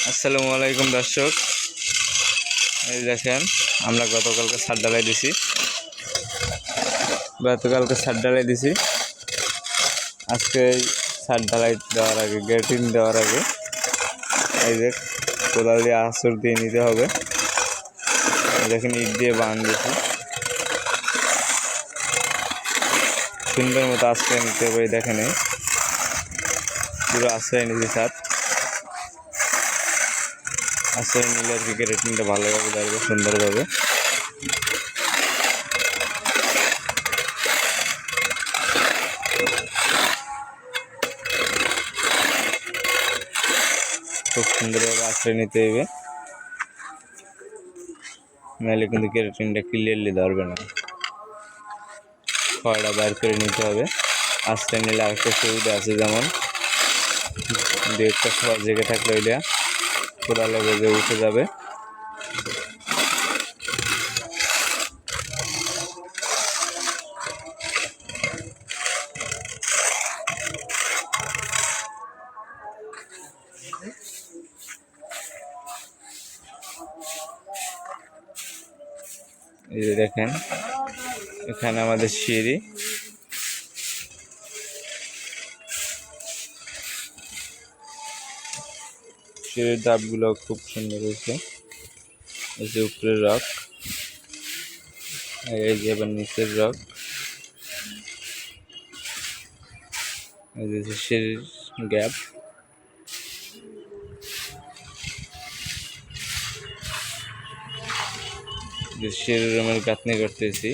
আসসালামু আলাইকুম দর্শক, এই দেখেন আমরা গতকালকে ছাদ ঢালাই দিছি। আজকে এই ছাদ ঢালাই দেওয়ার আগে গ্রেটিং দেওয়ার আগে এই যে কোদাল দিয়ে আঁচড় দিয়ে নিতে হবে। দেখেন ইট দিয়ে বাঁধ দিয়েছি, সুন্দর মতো আশ্রয় নিতে হবে। দেখেন পুরো আশ্রয় নিয়েছি ছাদ। আশ্রয় নিলে আর কি গ্রেটিংটা ভালোভাবে দাঁড়াবে, সুন্দরভাবে। খুব সুন্দরভাবে আশ্রয় নিতে হবে, নাহলে কিন্তু গ্রেটিংটা ক্লিয়ারলি ধরবে না। খড়টা বাইর করে নিতে হবে। আশ্রয় নিলে আরেকটা সুবিধা আছে, যেমন দু একটা খড় জেগে থাকলে ওইটা কোদালে বেজে উঠে যাবে। এই যে দেখেন এখানে আমাদের সিঁড়ির ধাপগুলো খুব সুন্দর হয়েছে। এই যে উপরের রক, এই যে এবার নিচের রক, এই যে সিঁড়ির গ্যাপ। সিঁড়ির রুমের গাঁথনি করতেছি।